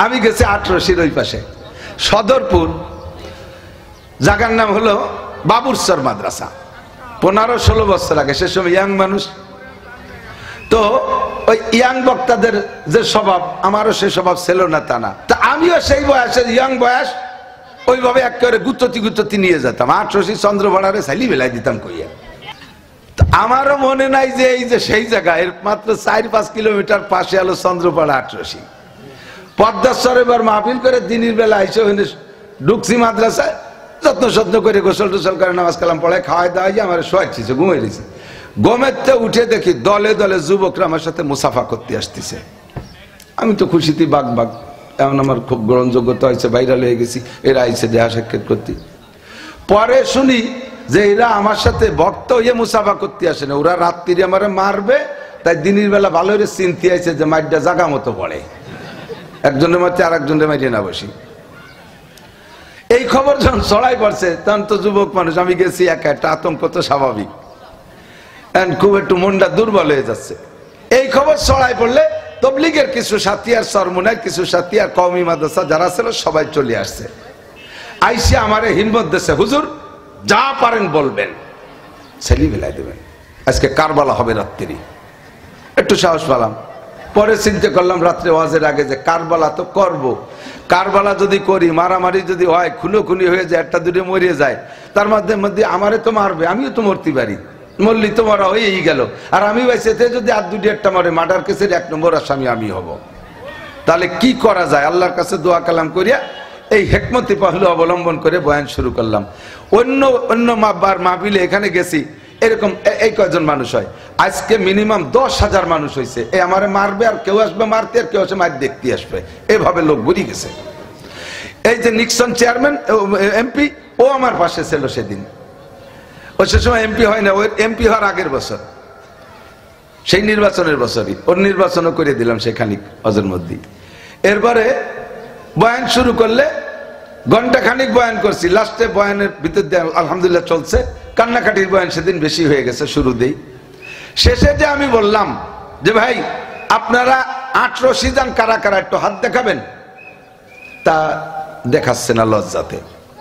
আমি গেছি 18 ওই পাশে সদরপুর, জায়গার নাম হলো বাবুরসর মাদ্রাসা। 15-16 বছর আগে, সে সময় ইয়াং মানুষ তো, ওই ইয়াং বক্তাদের যে স্বভাব, আমারও সে স্বভাব ছিল না তা না। তা আমিও সেই বয়সের ইয়াং বয়স ওইভাবে একেবারে গুত্ততি নিয়ে যেতাম। 18 চন্দ্রপাড়ারে সাইলি বেলাই দিতাম কইয়া। আমারও মনে নাই যে এই যে সেই জায়গায় মাত্র 4-5 কিলোমিটার পাশে আলো চন্দ্রপাড়া 18। পদ্মাশ্বর এবার মাহফিল করে দিনের বেলা এসে ওখানে ঢুকছি মাদ্রাসায়, যত্ন করে গোসল টোসল করে নামাজ কালাম পড়ে খাওয়াই দাওয়াই আমার শোয়াচ্ছিছে, ঘুমিয়ে দিয়েছে। গোমেতে উঠে দেখি দলে দলে যুবকরা আমার সাথে মুসাফা করতে আসতেছে। আমি তো খুশিতে বাগ এমন আমার খুব গ্রহণযোগ্যতা হয়েছে, ভাইরাল হয়ে গেছি, এরা আইছে দেহা সাক্ষাৎ করতে। পরে শুনি যে এরা আমার সাথে ভক্ত হয়ে মুসাফা করতে আসে না, ওরা রাত্রি আমারে মারবে, তাই দিনের বেলা ভালো করে চিনতে আইছে যে মাইরটা জাগা মতো পড়ে, একজনের মারতে আর একজনের মাইরে না বসি। এই খবর যখন ছড়াই পড়ছে তখন তো যুবক মানুষ, আমি গেছি একা, একটা আতঙ্ক তো স্বাভাবিক, খুব একটু মনটা দুর্বল হয়ে যাচ্ছে। এই খবর ছড়াই পড়লে তবলিগের কিছু সাথী আর সরমুনায় কিছু সাথী আর কওমি মাদ্রাসা যারা ছিল সবাই চলে আসছে। আইসে আমারে হিম্মত দিচ্ছে, হুজুর যা পারেন বলবেন, ছেলে বেলাই দেবেন, আজকে কারবালা হবে রাত্রি। একটু সাহস পেলাম। পরে চিন্তা করলাম রাত্রে ওয়াজের আগে যে কারবালা তো করব, কারবালা যদি করি, মারামারি যদি হয়, খুনোখুনি হয়ে যায়, একটা দুটো মরিয়ে যায়, তার মধ্যে আমারে তো মারবে, আমিও তো মরতে পারি, মরলি তো মরা হয়েই গেল। আর আমি বাইসেতে যদি আর দুটি একটা মারে, মার্ডার কেসের 1 নম্বর আসামি আমি হব। তাহলে কি করা যায়? আল্লাহর কাছে দোয়া কালাম করিয়া এই হেকমতি পহলু অবলম্বন করে বয়ান শুরু করলাম। অন্য মাহফিলে এখানে গেছি, এরকম এই কয়জন মানুষ হয়, আজকে মিনিমাম 10,000 মানুষ হয়েছে। এই আমারে মারবে, আর কেউ আসবে মারতে, আর কেউ আসে মার দেখতে আসবে, এভাবে লোক ভরে গেছে। এই যে নিক্সন চেয়ারম্যান এমপি, ও আমার পাশে ছিল সেদিন। ও সে সময় এমপি হয় না, ওই এমপি হওয়ার আগের বছর, সেই নির্বাচনের বছরই ওর নির্বাচনও করে দিলাম সেখানে অজের মধ্যে। এরপরে বয়ান শুরু করলে ঘন্টাখানিক বয়ান করছি, লাস্টে বয়ানের ভিতর দিয়ে আলহামদুলিল্লাহ চলছে, কান্নাকাটির বয়ান সেদিন বেশি হয়ে গেছে শুরুতেই। শেষে যে আমি বললাম যে ভাই আপনারা 18 জন কারা কারা একটু হাত দেখাবেন, তা দেখাচ্ছে না লজ্জাতে।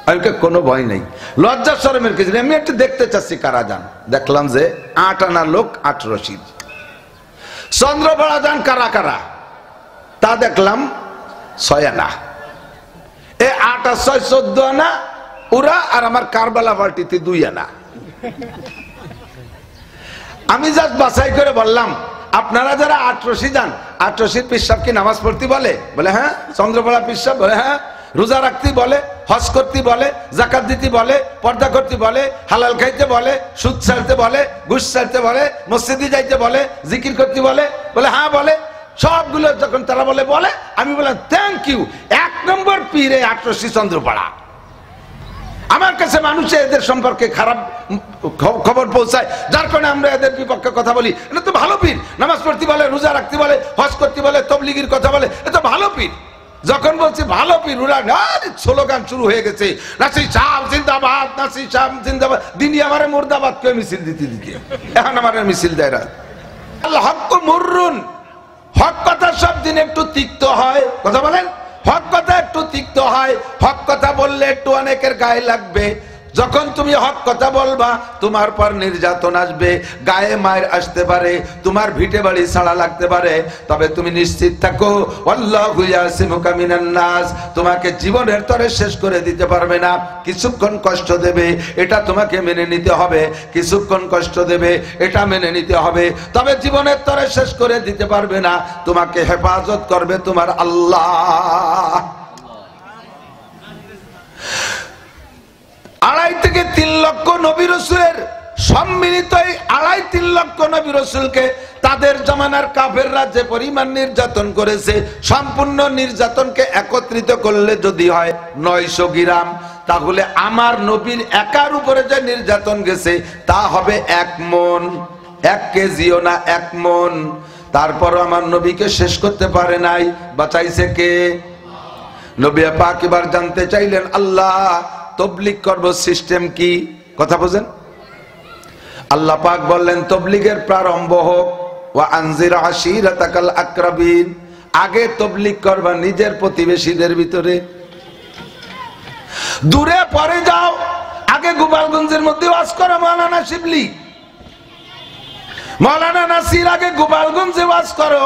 আমি কোনো ভয় নেই, লজ্জা শরমের কিছু নেই, আমি একটু দেখতে চাচ্ছি কারা যান। দেখলাম যে 8 আনা লোক 18। চন্দ্রপাড়া যান কারা কারা, তা দেখলাম 6 আনা। এই 8 আর 6 14 আনা ওরা, আর আমার কারবালা পার্টিতে 2 আনা। আমি জাস্ট বাছাই করে বললাম আপনারা যারা 18 যান, 18 পিসাব কি নামাজ পড়তে বলে? বলে হ্যাঁ। চন্দ্রপাড়া পিসাব বলে হ্যাঁ। রোজা রাখতে বলে, হজ করতে বলে, জাকাত দিতে বলে, পর্দা করতে বলে, হালাল খাইতে বলে, সুদ ছাড়তে বলে, ঘুষ ছাড়তে বলে, মসজিদে যাইতে বলে, জিকির করতে বলে, বলে হ্যাঁ বলে। সবগুলো যখন তারা বলে আমি বললাম থ্যাংক ইউ, 1 নম্বর পীরে 18 চন্দ্রপাড়া। আমার কাছে মানুষে এদের সম্পর্কে খারাপ খবর পৌঁছায়, যার কারণে আমরা এদের বিপক্ষে কথা বলি। এটা তো ভালো পীর, নামাজ পড়তে বলে, রোজা রাখতে বলে, হজ করতে বলে, তবলিগির কথা বলে, এটা ভালো পীর। যখন বলছি ভালো পীর, ওরা স্লোগান শুরু হয়ে গেছে, নাসির শাহ জিন্দাবাদ, নাসির শাহ জিন্দাবাদ। দিনই আমারে মুর্দাবাদ কে মিছিল দিতে এখন আমার মিছিল দেয়। আল্লাহ হক মুররুন, হক কথা সব দিন একটু তিক্ত হয়, কথা বলেন, হক কথা একটু তিক্ত হয়। হক কথা বললে একটু অনেকের গায়ে লাগবে। যখন তুমি হক কথা বলবা, তোমার পর নির্যাতন আসবে, গায়ে মায়ের আসতে পারে, তোমার ভিটে বাড়ি ছাড়া লাগতে পারে, তবে তুমি নিশ্চিত থাকো আল্লাহু ইয়াসিমুকা মিনান নাস, তোমাকে জীবনের তরে শেষ করে দিতে পারবে না। কিছুক্ষণ কষ্ট দেবে, এটা তোমাকে মেনে নিতে হবে, কিছুক্ষণ কষ্ট দেবে, এটা মেনে নিতে হবে, তবে জীবনের তরে শেষ করে দিতে পারবে না। তোমাকে হেফাজত করবে তোমার আল্লাহ। 2.5 থেকে 3 লক্ষ নবী রাসূলের সম্মিলিত এই 2.5-3 লক্ষ নবী রাসূলকে তাদের জামানার কাফেররা যে পরিমাণ নির্যাতন করেছে, সম্পূর্ণ নির্যাতনকে একত্রিত করলে যদি হয় 900 গ্রাম, তাহলে আমার নবীর একার উপরে যে নির্যাতন গেছে তা হবে 1 মণ, 1 কেজিও না, 1 মণ। তারপরও আমার নবীকে শেষ করতে পারে নাই, বাঁচাইছে কে? নবী পাক এবার জানতে চাইলেন আল্লাহ তবলিগ করব সিস্টেম কি, কথা বুঝেন? আল্লাহ পাক বললেন তবলিগের প্রারম্ভ হোক, ওয়া আনজির আশিরাতাকাল আকরাবিন, আগে তবলিগ করবা নিজের প্রতিবেশীদের ভিতরে, দূরে পরে যাও, আগে গোপালগঞ্জের মধ্যে ওয়াজ করো। মাওলানা শিবলি, মাওলানা নাসির আগে গোপালগঞ্জে ওয়াজ করো।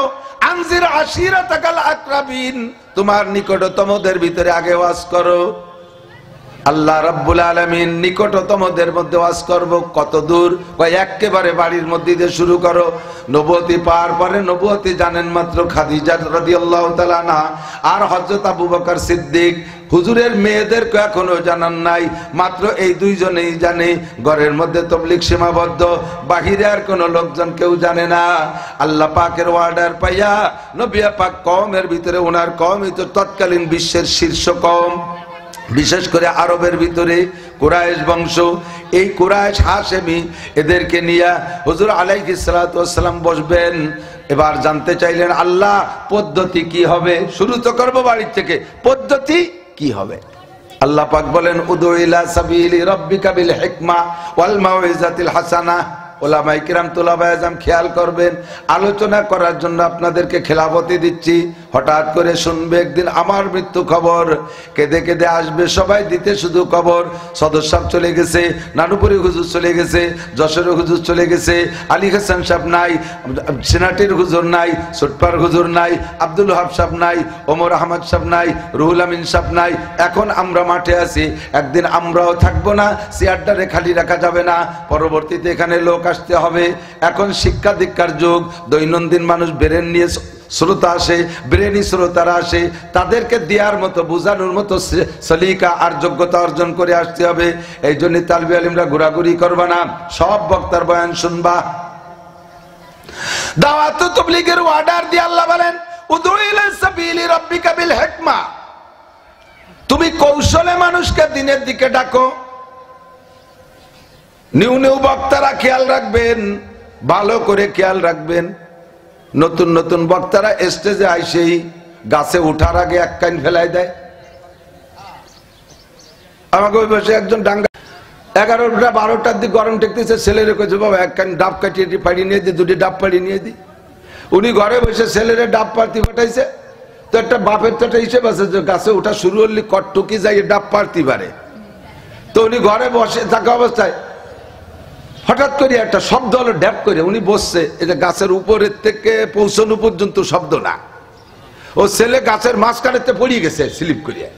আনজির আশিরাতাকাল আকরাবিন, তোমার নিকটতমদের ভিতরে আগে ওয়াজ করো। আল্লাহ রাব্বুল আলামিন নিকটতমদের মধ্যে ওয়াজ করব। কত দূর? একেবারে বাড়ির মধ্যে দিয়ে শুরু করো। নবুয়তি পার পরে নবুয়তি জানেন মাত্র খাদিজা রাদিয়াল্লাহু তাআলা আনহা আর হযরত আবু বকর সিদ্দিক। হুজুরের মেয়েদেরকে এখনো জানান নাই, মাত্র এই দুইজনেই জানে। ঘরের মধ্যে তবলিগ সীমাবদ্ধ, বাহিরে আর কোনো লোকজন কেউ জানে না। আল্লাহ পাকের অর্ডার পাইয়া নবী পাক কওমের ভিতরে, ওনার কওমই তো তৎকালীন বিশ্বের শীর্ষ কওম, বিশেষ করে আরবের ভিতরে কুরাইশ বংশ। এই কুরাইশ হাশেমি এদেরকে নিয়ে হুজুর আলাইহিস সালাতু ওয়াস সালাম বসবেন। এবার জানতে চাইলেন আল্লাহ পদ্ধতি কি হবে? শুরু তো করবো বাড়ির থেকে, পদ্ধতি কি হবে? আল্লাহ পাক বলেন উদু ইলা সাবিলি রাব্বিকা বিল হিকমা ওয়াল মাউইজাতিল হাসানাহ। ওলামায়ে কিরাম তুলাবায়ে আযম খেয়াল করবেন, আলোচনা করার জন্য আপনাদেরকে খেলাফতি দিচ্ছি। হঠাৎ করে শুনবে একদিন আমার মৃত্যু খবর, কেঁদে কেঁদে আসবে সবাই দিতে শুধু খবর। সদর সাহেব চলে গেছে, নানুপুরি হুজুর চলে গেছে, যশোরের হুজুর চলে গেছে, আলী হাসান সাহেব নাই, সেনাটির হুজুর নাই, সুটপার হুজুর নাই, আব্দুল ওয়াহাব সাহেব নাই, ওমর আহমদ সাহেব নাই, রুহুল আমিন সাহেব নাই। এখন আমরা মাঠে আছি, একদিন আমরাও থাকবো না, চেয়ারটারে খালি রাখা যাবে না। পরবর্তীতে এখানে লোক আসতে হবে। এখন শিক্ষা দীক্ষার যুগ, দৈনন্দিন মানুষ ব্রেন নিয়ে শ্রোতা আসে, ব্রেনি শ্রোতারা আসে, তাদেরকে দেওয়ার মতো বোঝানোর মতো সলিকা আর যোগ্যতা অর্জন করে আসতে হবে। এই জন্য তালবে আলিমরা ঘোরাঘুরি করবা না, সব বক্তার বয়ান শুনবা। দাওয়াত তাবলীগের অর্ডার দিয়ে আল্লাহ বলেন উদু ইলা সাবিলি রাব্বিকা বিল হিকমা, তুমি কৌশলে মানুষকে দিনের দিকে ডাকো। নিউ নিউ বক্তারা খেয়াল রাখবেন, ভালো করে খেয়াল রাখবেন। নতুন নতুন বক্তারা স্টেজে আইসেই গাছে উঠার আগে এক কান ফেলাই দেয়। আমাকে ওই বসে একজন ডাঙ্গা 11টা 12টার দিকে গরম ঠেকতেছে, ছেলেরে কইছে বাবা এক কান ডাব কাটিয়ে পাড়ি নিয়ে দি, দুটি ডাব পাড়ি নিয়ে দি। উনি ঘরে বসে ছেলেরে ডাব পাড়তি পাঠাইছে। তো একটা বাপের তো একটা হিসেব আছে যে গাছে উঠা শুরু হলে কটটুকি যাই ডাব পাড়তি পারে। তো উনি ঘরে বসে থাকা অবস্থায় হঠাৎ করে একটা শব্দ হলো, ড্যাপ করে। উনি বসছে, এটা গাছের উপরের থেকে পৌঁছানো পর্যন্ত শব্দ না, ও ছেলে গাছের মাঝখানেতে পড়িয়ে গেছে স্লিপ করিয়া।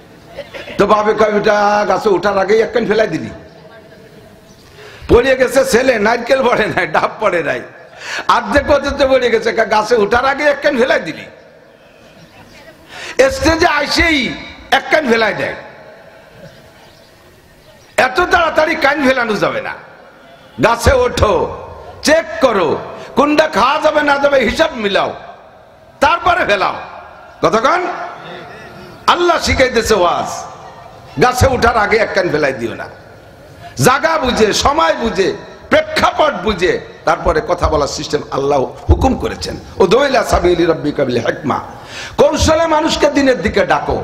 তো বাবে কয় বেটা গাছে ওঠার আগেই একখান ফেলাই দিলি। পড়িয়ে গেছে ছেলে, নারকেল পড়ে নাই, ডাব পড়ে নাই, অর্ধেক পর্যন্ত পড়িয়ে গেছে, গাছে ওঠার আগে একখান ফেলাই দিলি। স্টেজে আইসেই একখান ফেলাই দেয়। এত তাড়াতাড়ি কান ফেলানো যাবে না। গাছে ওঠো, চেক করো কোনটা খাওয়া যাবে না যাবে, হিসাব মিলাও, তারপরে ফেলাও। কতক্ষণ আল্লাহ শিখাইতেছে ওয়াজ, গাছে উঠার আগে এক কান ফেলাই দিও না। জায়গা বুঝে, সময় বুঝে, প্রেক্ষাপট বুঝে তারপরে কথা বলার সিস্টেম আল্লাহ হুকুম করেছেন। ও দোয়েলা সাবিলি রাব্বিকা বিল হিকমা, কৌশলে মানুষকে দিনের দিকে ডাকো।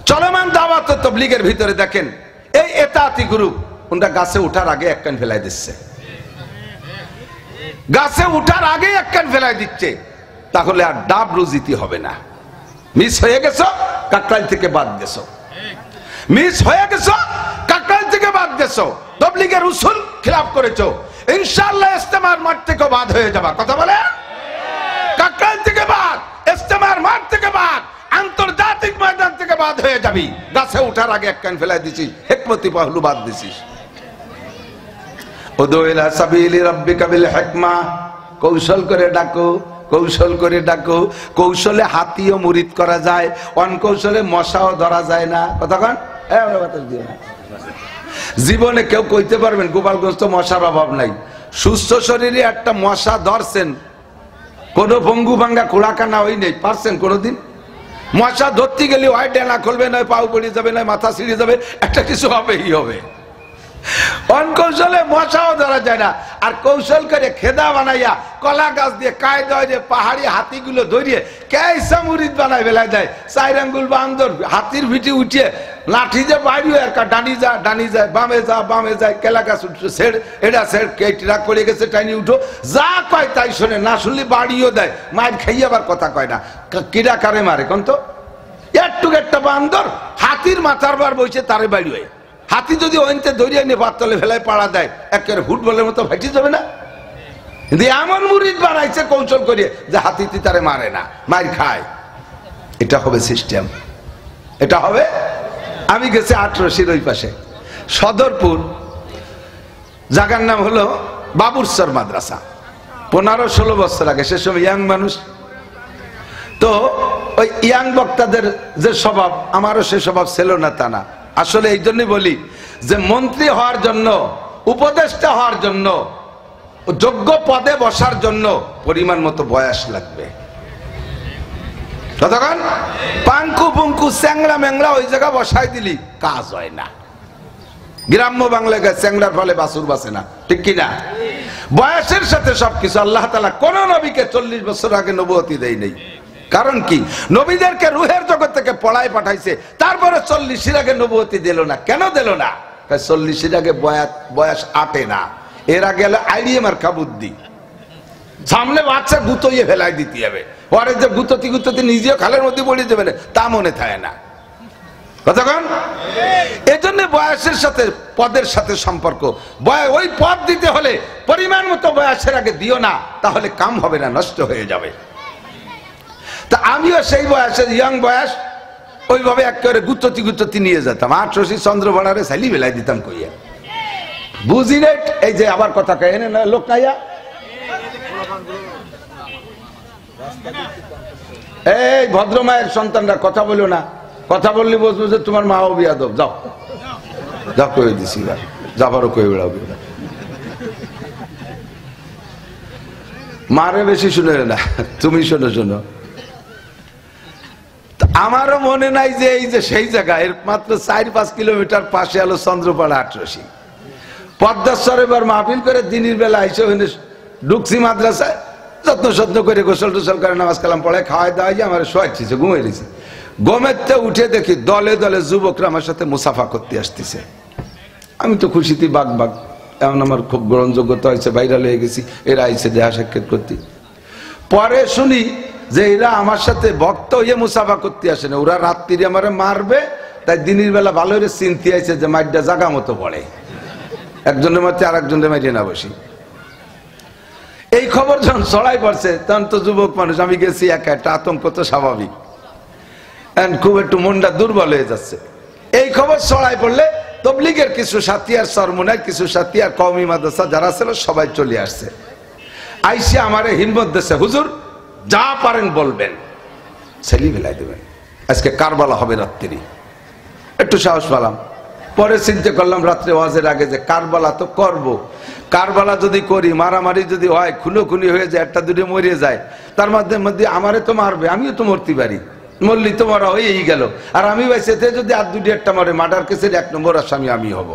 চলমান দাওয়াত ও তাবলীগের ভিতরে দেখেন এই এতাতি গ্রুপ, ওরা গাছে উঠার আগে এক কান ফেলাই দিচ্ছে, গাছে উঠার আগে এক কান ফেলাই দিচ্ছে। তাহলে আর ডাব রুজিতি হবে না। মিস হয়ে গেছো, কাকরাইল থেকে বাদ গেছো, মিস হয়ে গেছো, কাকরাইল থেকে বাদ গেছো, তাবলীগের উসুল খিলাফ করেছো, ইনশাআল্লাহ ইস্তেমার মাঠ থেকে বাদ হয়ে যাবা। কথা বলে কাকরাইল থেকে বাদ, ইস্তেমার মাঠ থেকে বাদ, আন্তর্জাতিক ময়দান থেকে বাদ হয়ে যাবি। গাছে উঠার আগে এক কান ফেলাই দিছিস, হিকমতি পাহলু বাদ দিছিস। উদু ইলা সাবিলি রাব্বিকা বিল হিকমা, কৌশল করে ডাকো, কৌশল করে ডাকো। কৌশলে হাতিও মুরিদ করা যায়, অনকৌশলে মশাও ধরা যায় না। কতক্ষণ জীবনে কেউ কইতে পারবেন গোপালগঞ্জ তো মশার অভাব নাই? সুস্থ শরীরে একটা মশা ধরছেন, কোন ভঙ্গু ভাঙ্গা খোলাকানা হই নেই পারছেন কোনদিন? মশা ধরতে গেলে হয় ডেনা খুলবে, নয় পাও পড়ে যাবে, নয় মাথা ছিঁড়ে যাবে, একটা কিছু হবেই হবে। অনকৌশলে মশাও ধরা যায় না। আর কৌশল করে খেদা বানাইয়া কলা গাছ দিয়ে কায়দা দিয়ে পাহাড়ি হাতিগুলো ধরিয়ে কেসা মুরিদ বানায় বেলায় দেয়। 4 আঙ্গুল বান্দর হাতির ভিটি উঠিয়ে লাঠি যে বাইরে আর ডানি যায় বামে যায় কেলা গাছ উঠছে সেড় এটা সেড় কেটরা করে গেছে টাইনি উঠো যা কয় তাই শোনে, না শুনলে বাড়িও দেয়, মায়ের খাইয়ে আবার কথা কয় না। কিরা কারে মারে কোন তো? একটু একটা বান্দর হাতির মাথার বার বইছে তারে বাড়ি হয়, হাতি যদি ওইতে দৌড়িয়ে নিয়ে পাতলে ফেলায় পাড়া দেয় একেবারে ফুটবলের মতো ফাটি যাবে না? কিন্তু এমন মুরিদ বানাইছে কৌশল করিয়ে যে হাতি তারে মারে না, মার খায়। এটা হবে সিস্টেম, এটা হবে। আমি গেছি 18 ওই পাশে সদরপুর, জায়গার নাম হলো বাবুরসর মাদ্রাসা। 15-16 বছর আগে, সে সময় ইয়াং মানুষ তো, ওই ইয়াং বক্তাদের যে স্বভাব, আমারও সে স্বভাব ছিল না তা না। আসলে এই জন্যই বলি যে মন্ত্রী হওয়ার জন্য, উপদেষ্টা হওয়ার জন্য, যোগ্য পদে বসার জন্য পরিমাণ মতো বয়স লাগবে। ততক্ষণ পাঙ্কু পুঙ্কু চ্যাংড়া ম্যাংড়া ওই জায়গা বসাই দিলি কাজ হয় না। গ্রাম্য বাংলায় চ্যাংড়ার ফলে বাছুর বাঁচে না, ঠিক কিনা? বয়সের সাথে সবকিছু। আল্লাহ তাআলা কোন নবীকে 40 বছর আগে নবুয়তি দেয় নাই। কারণ কি? নবীদেরকে রুহের জগৎ থেকে পড়ায় পাঠাইছে, তারপরে 40-এর আগে নবুয়তি দিল না। কেন দিল না? 40-এর আগে বয়স আটে না। এর আগে হলো আইডিয়া মার্কা বুদ্ধি, সামনে বাচ্চা গুতইয়ে ফেলাই দিতে হবে, পরে যে গুততি নিজেও খালের মধ্যে পড়ে যাবে তা মনে থাকে না। কতক্ষণ? এই জন্য বয়সের সাথে পদের সাথে সম্পর্ক। ওই পদ দিতে হলে পরিমাণ মতো বয়সের আগে দিও না, তাহলে কাম হবে না, নষ্ট হয়ে যাবে। তা আমিও সেই বয়সের ইয়াং বয়স ওইভাবে একেবারে গুততি নিয়ে যেতাম। 18 চন্দ্রবড়ারে সাইলি বেলাই দিতাম কইয়া, বুঝি রে। এই যে আবার কথা কয় না লোক নাইয়া, এই ভদ্র মায়ের সন্তানরা কথা বলো না, কথা বললে বুঝবো যে তোমার মাও বিয়াদব। যাও যাও কয়ে দিছি, যাবারও কয়ে বেড়াবো। মারে বেশি শুনে না, তুমি শোনো। আমারও মনে নাই যে এই যে সেই জায়গা, এর মাত্র 4-5 কিলোমিটার পাশে হলো চন্দ্রপাড়া 18। পদ্মাশ্বর এবার মাহফিল করে দিনের বেলা এসে ওখানে ঢুকছি মাদ্রাসায়, যত্ন করে গোসল টোসল করে নামাজ কালাম পড়ে খাওয়াই দাওয়াই আমার শোয়াচ্ছিছে, ঘুমিয়ে দিয়েছে। গমেতে উঠে দেখি দলে দলে যুবকরা আমার সাথে মুসাফা করতে আসতেছে। আমি তো খুশিতে বাগ এমন আমার খুব গ্রহণযোগ্যতা হয়েছে, ভাইরাল হয়ে গেছি, এরা আইসে দেহা সাক্ষাৎ করতে। পরে শুনি যে এরা আমার সাথে ভক্ত হয়ে মুসাফা করতে আসে না, ওরা রাত্রি আমারে মারবে, তাই দিনের বেলা ভালো করে চিনতে আইছে যে মাইরটা জাগা মতো পড়ে, একজনের মারতে আর একজনের মারিয়ে না বসি। এই খবর যখন ছড়াই পড়ছে তখন তো যুবক মানুষ, আমি গেছি একা, একটা আতঙ্ক তো স্বাভাবিক, খুব একটু মনটা দুর্বল হয়ে যাচ্ছে। এই খবর ছড়াই পড়লে তবলিগের কিছু সাথী আর সরমুনার কিছু সাথী আর কওমি মাদ্রাসা যারা ছিল সবাই চলে আসছে। আইসে আমারে হিম্মত দিচ্ছে, হুজুর যা পারেন বলবেন, ছেলে বেলায় দেবেন, আজকে কারবালা হবে রাত্রি। একটু সাহস পেলাম। পরে চিন্তা করলাম রাত্রে ওয়াজের আগে যে কারবালা তো করব, কারবালা যদি করি, মারামারি যদি হয়, খুনোখুনি হয়ে যায়, একটা দুটো মরিয়ে যায়, তার মধ্যে আমারে তো মারবে, আমিও তো মরতে পারি, মরলি তো মরা হয়েই গেল। আর আমি বাইসেতে যদি আর দুটি একটা মারে, মার্ডার কেসের 1 নম্বর আসামি আমি হব।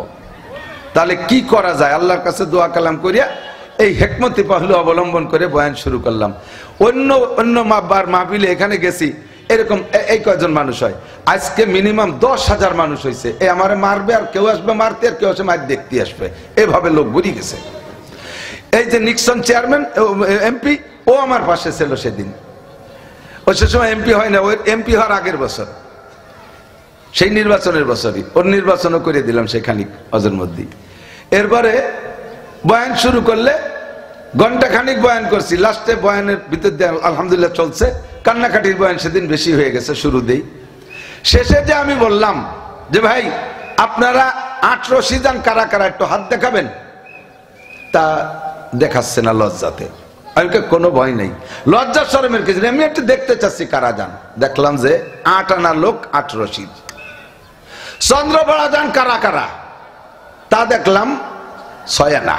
তাহলে কি করা যায়? আল্লাহর কাছে দোয়া কালাম করিয়া এই হেকমতি পাহলু অবলম্বন করে বয়ান শুরু করলাম। অন্য মাহফিলে এখানে গেছি, এরকম এই কয়জন মানুষ হয়, আজকে মিনিমাম 10,000 মানুষ হয়েছে। এ আমারে মারবে, আর কেউ আসবে মারতে, আর কেউ আসে মার দেখতে আসবে, এভাবে লোক বুঝি গেছে। এই যে নিক্সন চেয়ারম্যান এমপি, ও আমার পাশে ছিল সেদিন। ও সে সময় এমপি হয় না, ওই এমপি হওয়ার আগের বছর, সেই নির্বাচনের বছরই ওর নির্বাচনও করে দিলাম সেখানে অজের মধ্যে। এরপরে বয়ান শুরু করলে ঘন্টাখানিক বয়ান করছি, লাস্টে বয়ানের ভিতর দিয়ে আলহামদুলিল্লাহ চলছে, কান্নাকাটির বয়ান সেদিন বেশি হয়ে গেছে শুরুতেই। শেষে যে আমি বললাম যে ভাই আপনারা 18 জন কারা কারা একটু হাত দেখাবেন, তা দেখাচ্ছে না লজ্জাতে। আমি কোনো ভয় নেই, লজ্জা শরমের কিছু নেই, আমি একটু দেখতে চাচ্ছি কারা যান। দেখলাম যে 8 আনা লোক 18। চন্দ্রপাড়া যান কারা কারা, তা দেখলাম 6 আনা।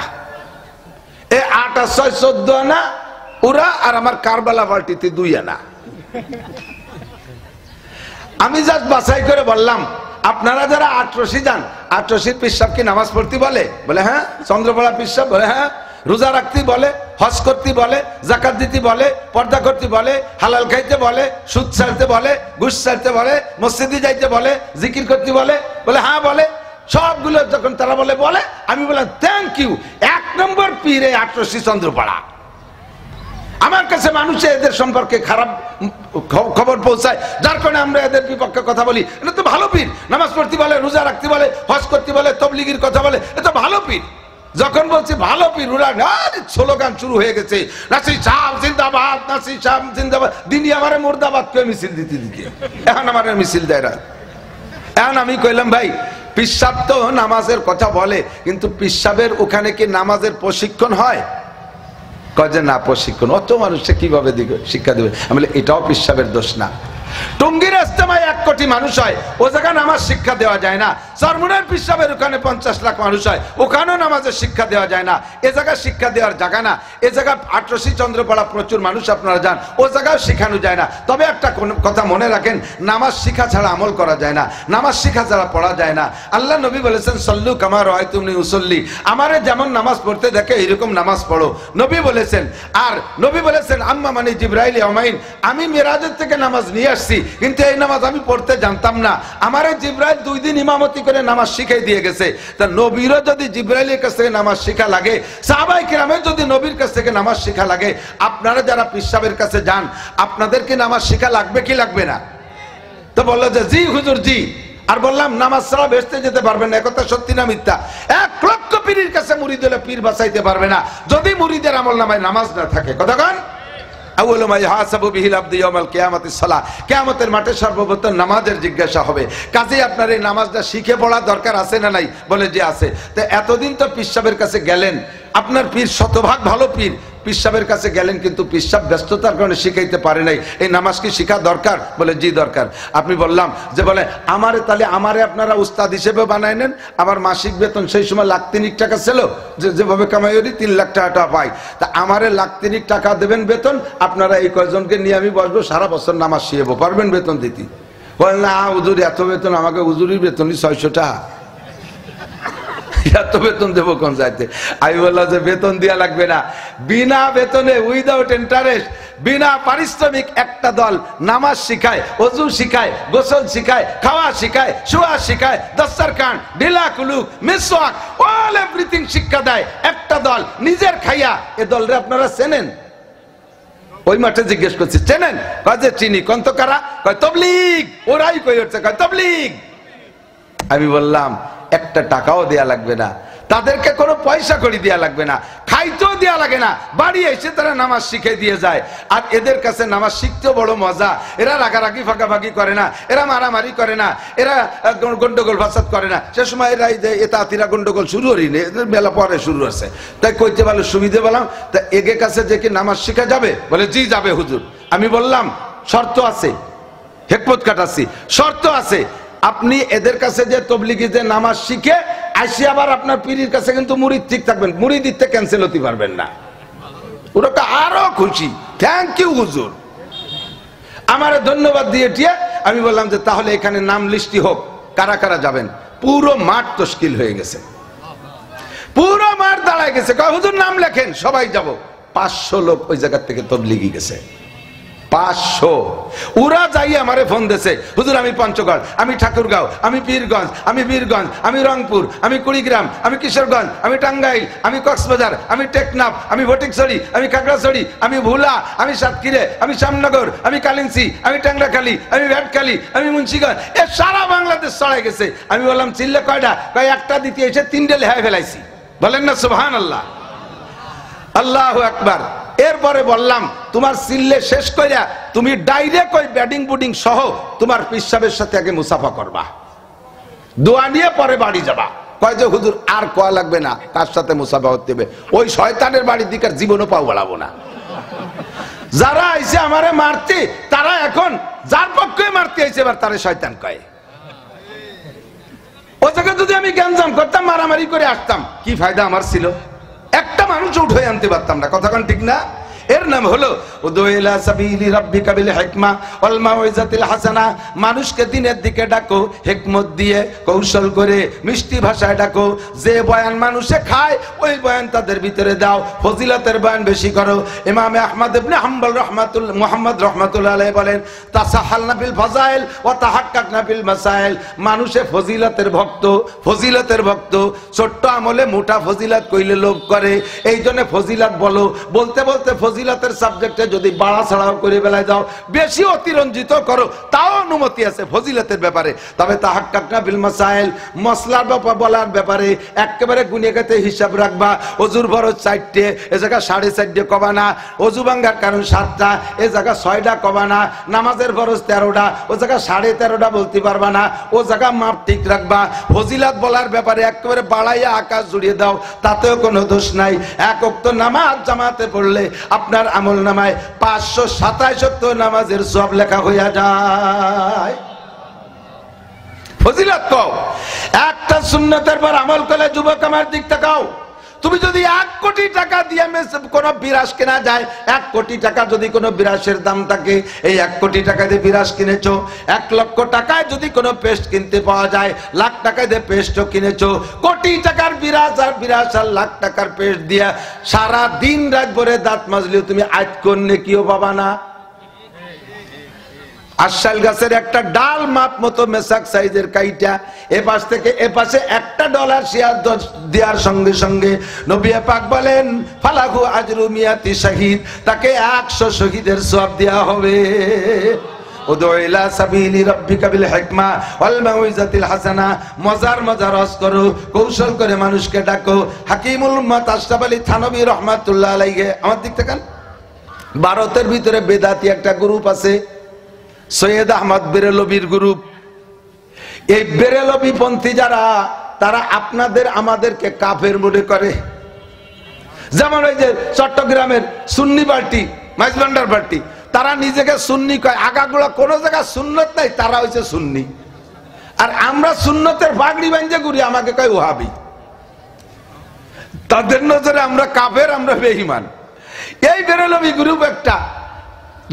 এই 8 আর 6 14 আনা ওরা, আর আমার কারবালা পার্টিতে 2 আনা। আমি জাস্ট বাছাই করে বললাম আপনারা যারা 18 যান, 18 পীর সাহেব কি নামাজ পড়তে বলে? বলে হ্যাঁ। চন্দ্রপাড়া পীর সাহেব? বলে হ্যাঁ। রোজা রাখতে বলে, হজ করতে বলে, যাকাত দিতে বলে, পর্দা করতে বলে, হালাল খাইতে বলে, সুদ ছাড়তে বলে, ঘুষ ছাড়তে বলে, মসজিদে যাইতে বলে, জিকির করতে বলে, বলে হ্যাঁ বলে। সবগুলো যখন তারা বলে আমি বললাম থ্যাংক ইউ। 1 নম্বর পীর এই আটরশি চন্দ্রপাড়া। আমার কাছে মানুষে এদের সম্পর্কে খারাপ খবর পৌঁছায়, যার কারণে আমরা এদের বিপক্ষে কথা বলি। এটা তো ভালো পীর, নামাজ পড়তে বলে, রোজা রাখতে বলে, হজ করতে বলে, তবলিগির কথা বলে, এটা ভালো পীর। যখন বলছি ভালো পীর, ওরা স্লোগান শুরু হয়ে গেছে, নাসির সাহেব জিন্দাবাদ, নাসির সাহেব জিন্দাবাদ। দিনই আমারে মুর্দাবাদ কে মিছিল দিতে দিতে এখন আমার মিছিল দেয়। এখন আমি কইলাম ভাই, পিসাব তো নামাজের কথা বলে, কিন্তু পিসাবের ওখানে কি নামাজের প্রশিক্ষণ হয়? কয় যে না, প্রশিক্ষণ অত মানুষকে কিভাবে শিক্ষা দেবে? আমি বলি এটাও পিসাবের দোষ না। টঙ্গীর ইজতেমায় 1 কোটি মানুষ হয়, ও জায়গায় নামাজ শিক্ষা দেওয়া যায় না। চরমুনার পিসাবের ওখানে 50 লাখ মানুষ হয়, ওখানেও নামাজের শিক্ষা দেওয়া যায় না। এ জায়গায় শিক্ষা দেওয়ার জায়গা না। এ জায়গায় আটরশি চন্দ্রপাড়া প্রচুর মানুষ আপনারা যান, ও জায়গায় শেখানো যায় না। তবে একটা কথা মনে রাখেন, নামাজ শিক্ষা ছাড়া আমল করা যায় না, নামাজ শিক্ষা ছাড়া পড়া যায় না। আল্লাহ নবী বলেছেন সল্লু কামা রাআইতুমুনি উসাল্লি, আমারে যেমন নামাজ পড়তে দেখে এরকম নামাজ পড়ো, নবী বলেছেন। আর নবী বলেছেন আম্মা মানে জিবরাইল ইয়ামাইন, আমি মিরাজের থেকে নামাজ নিয়ে আসছি, কিন্তু এই নামাজ আমি পড়তে জানতাম না। আমারে জিবরাইল 2 দিন ইমামতি করে নামাজ শিখাই দিয়ে গেছে। তা নবীরও যদি জিবরাইলের কাছ থেকে নামাজ শিখা লাগে, সাহাবায়ে কেরামের যদি নবীর কাছ থেকে নামাজ শিখা লাগে, আপনারা যারা পীর সাহেবের কাছে যান, আপনাদের কি নামাজ শিখা লাগবে কি লাগবে না? তো বললো যে জি হুজুর জি। আর বললাম নামাজ ছাড়া বেহেশতে যেতে পারবেন না, একথা সত্যি না মিথ্যা? 1 লক্ষ পীরের কাছে মুরিদ হলে পীর বাঁচাইতে পারবে না যদি মুরিদের আমল নামায় নামাজ না থাকে। কথা কন? আউয়ালু মা ইহাসাবু বিহিল আবদু ইয়াউমাল কিয়ামাতিস সালাহ, কিয়ামতের মাঠে সর্বপ্রথম নামাজের জিজ্ঞাসা হবে। কাজেই আপনার এই নামাজটা শিখে পড়া দরকার আছে না নাই? বলে যে আছে। তো এতদিন তো পীর সাহেবের কাছে গেলেন, আপনার পীর শতভাগ ভালো পীর, পীর সাহেবের কাছে গেলেন, কিন্তু পীর সাহেব ব্যস্ততার কারণে শিখাইতে পারে নাই। এই নামাজ কি শিখা দরকার? বলে জি দরকার। আপনি বললাম যে বলে আমারে, তাহলে আমারে আপনারা উস্তাদ হিসেবে বানাই নেন। আমার মাসিক বেতন সেই সময় 1,03,000 টাকা ছিল, যেভাবে কামাই করি 3 লাখ টাকা পাই। তা আমারে 1,03,000 টাকা দেবেন বেতন, আপনারা এই কয়জনকে নিয়ে আমি বসবো, সারা বছর নামাজ শিখাবো, পারবেন বেতন দিতে? বলেন না হুজুর এত বেতন, আমাকে হুজুরির বেতনই 600 টাকা, এত বেতন দেবো কোন যাইতে? আমি বললাম যে বেতন দেওয়া লাগবে না, বিনা বেতনে উইদাউট ইন্টারেস্ট, বিনা পারিশ্রমিক একটা দল নামাজ শিখায়, ওযু শিখায়, গোসল শিখায়, খাওয়া শিখায়, শোয়া শিখায়, দস্তরখান, ঢিলা কুলুক, মিসওয়াক, অল এভরিথিং শিক্ষা দেয় একটা দল নিজের খাইয়া। এ দলরে আপনারা চেনেন? ওই মাঠে জিজ্ঞেস করছি চেনেন? কয় যে চিনি। কন্ত কারা? কয় তবলিগ। ওরাই কই হচ্ছে, কয় তবলিগ। আমি বললাম 1 টাকাও দেয়া লাগবে না, তাদেরকে কোনো পয়সা করে দেয়া লাগবে না, খাইতেও দেয়া লাগে না, বাড়ি এসে তারা নামাজ শিখে দিয়ে যায়। আর এদের কাছে নামাজ শিখতেও বড় মজা। এরা রাগারাগি ফাঁকাফাঁকি করে না, এরা মারামারি করে না, এরা গন্ডগোল ফাসাদ করে না। সে সময় এরা এতাতিরা গন্ডগোল শুরু করি না, এদের বেলা পরে শুরু হচ্ছে। তাই কইতে ভালো সুবিধে বললাম, তা এগে কাছে যে কি নামাজ শিখা যাবে? বলে জি যাবে হুজুর। আমি বললাম শর্ত আছে, হেকমত কাটাচ্ছি, শর্ত আছে। আপনি এদের কাছে যে তবলিগিতে নামাজ শিখে আসি, আবার আপনার পীরের কাছে কিন্তু মুরিদ ঠিক থাকবেন, মুরিদ দিতে ক্যান্সেল হতে পারবেন না। ওরা তো আরো খুশি, থ্যাংক ইউ হুজুর, আমারে ধন্যবাদ দিয়ে টিয়া। আমি বললাম যে তাহলে এখানে নাম লিস্টি হোক, কারা কারা যাবেন। পুরো মাঠ তশকিল হয়ে গেছে, পুরো মাঠ দাঁড়ায় গেছে। কয় হুজুর নাম লেখেন, সবাই যাব। 500 লোক ওই জায়গা থেকে তবলিগি গেছে, 500। ওরা যাই আমারে ফোন দিয়েছে, হুজুর আমি পঞ্চগড়, আমি ঠাকুরগাঁও, আমি পীরগঞ্জ, আমি বীরগঞ্জ, আমি রংপুর, আমি কুড়িগ্রাম, আমি কিশোরগঞ্জ, আমি টাঙ্গাইল, আমি কক্সবাজার, আমি টেকনাফ, আমি ফটিকছড়ি, আমি খাগড়াছড়ি, আমি ভোলা, আমি সাতক্ষীরা, আমি শ্যামনগর, আমি কালিঞ্চি, আমি টাংরাখালী, আমি ভ্যাটখালী, আমি মুন্সিগঞ্জ। এ সারা বাংলাদেশ ছড়াই গেছে। আমি বললাম চিল্লে কয়টা? কয় একটা দিতে এসে 3টে লেহায় ফেলাইছি। বলেন না সুবহানাল্লাহ, আল্লাহু আকবার। এরপরে বললাম তোমার সিল্লে শেষ কইরা তুমি ডাইরেক্ট ওই ব্যাডিং বুডিং সহ তোমার পীর সাহেবের সাথে আগে মুসাফা করবা, দোয়া নিয়ে পরে বাড়ি যাবা। কয় যে হুজুর আর কোয়া লাগবে না, তার সাথে মুসাফা করতে হবে, ওই শয়তানের বাড়ির দিকে জীবনও পাও বাড়াবো না। যারা আইছে আমারে মারতে, তারা এখন যার পক্ষে মারতে আইছে এবার তারে শয়তান কয়। ও জায়গায় যদি আমি গ্যাঞ্জাম করতাম, মারামারি করে আসতাম, কি ফায়দা আমার ছিল? একটা মানুষ উঠে আনতে পারতাম না। কথা কোন ঠিক না? এর নাম হলো উদু ইলা সাবিলি রাব্বিকা বিল হিকমা ওয়াল মাউইজাতিল হাসানা। মানুষকে দিনের দিকে ডাকো হিকমত দিয়ে, কৌশল করে, মিষ্টি ভাষায় ডাকো। যে বয়ান মানুষে খায় ওই বয়ান তাদের ভিতরে দাও, ফজিলতের বয়ান বেশি করো। ইমাম আহমদ ইবনে হাম্বল মুহাম্মদ রাহমাতুল্লাহ আলাইহি বলেন, তাসাহালনা বিল ফাযাইল ওয়া তাহাক্কাকনা বিল মাসাইল। মানুষে ফজিলতের ভক্ত, ফজিলতের ভক্ত। ছোট্ট আমলে মোটা ফজিলত কইলে লোভ করে, এই জন্য ফজিলত বলো। বলতে বলতে ফজিলতের সাবজেক্টে যদি বাড়া ছাড়াও করে বেলায় দাও, বেশি অতিরঞ্জিত করো, তাও অনুমতি আছে ফজিলতের ব্যাপারে। তবে তাহাক্কাকনা বিল মাসাইল, মসলার ব্যাপার বলার ব্যাপারে একেবারে গুনে গেতে হিসাব রাখবা। অজুর ফরজ 4টে, এ জায়গা 4.5 কবা না। অজু ভাঙ্গার কারণ 7টা, এ জায়গা 6টা কবা না। নামাজের ফরজ 13টা, ও জায়গা 13.5টা বলতে পারবা না। ও জায়গা মাপ ঠিক রাখবা। ফজিলত বলার ব্যাপারে একেবারে বাড়াইয়া আকাশ জুড়িয়ে দাও, তাতেও কোনো দোষ নাই। এক ওয়াক্ত নামাজ জামাতে পড়লে আপনার আমল নামায় 527 ওয়াক্ত নামাজের সওয়াব লেখা হইয়া যায়। ফজিলত কও। একটা সুন্নতের পর আমল করলে যুবক আমার দিক তাকাও, তুমি যদি 1 কোটি টাকা দিয়ে কোন বিরাস কেনা যায়, 1 কোটি টাকা যদি কোনো বিরাসের দাম থাকে, এই 1 কোটি টাকা দিয়ে বিরাস কিনেছো। 1 লক্ষ টাকায় যদি কোনো পেস্ট কিনতে পাওয়া যায়, লাখ টাকা দিয়ে পেস্টও কিনেছো। কোটি টাকার বিরাস আর বিরাস আর লাখ টাকার পেস্ট দিয়া সারা দিন রাত ভরে দাঁত মাজলেও তুমি আজ করলে কিও পাবা না। আশাল গাছের একটা ডাল মাপ মতো মেসাক সাইজের কাইটা এ পাশ থেকে এ পাশে $1 শেয়ার দেওয়ার সঙ্গে সঙ্গে নবী পাক বলেন, ফালাহু আজরু মিয়াতি শাহিদ, তাকে 100 শহীদের সওয়াব দেওয়া হবে। উদু ইলা সাবিলি রাব্বিকা বিল হিকমা ওয়াল মাউইজাতিল হাসানা। মজার রস করো, কৌশল করে মানুষকে ডাকো। হাকিমুল উম্মাত আশরাফ আলী থানভী রাহমাতুল্লাহ আলাইহি, আমার দিক থেকে ভারতের ভিতরে বেদাতি একটা গ্রুপ আছে, সৈয়দ আহমদ বেরেলভির গ্রুপ। এই বেরেলভি পন্থী যারা, তারা আপনাদের আমাদেরকে কাফের মনে করে। যেমন ওই যে চট্টগ্রামের সুন্নি পার্টি, মাইজভান্ডার পার্টি, তারা নিজেকে সুন্নি কয়। আগাগুলা কোনো জায়গায় সুন্নত নাই, তারা হইছে সুন্নি। আর আমরা সুন্নতের পাগড়ি বাঁধে ঘুরি, আমাকে কয় ওহাবি। তাদের নজরে আমরা কাফের, আমরা বেঈমান। এই বেরেলভি গ্রুপ একটা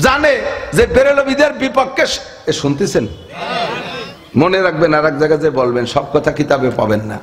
জানে যে বেরেলভিদের বিপক্ষে, শুনতেছেন? মনে রাখবেন, আর এক জায়গায় যে বলবেন, সব কথা কিতাবে পাবেন না।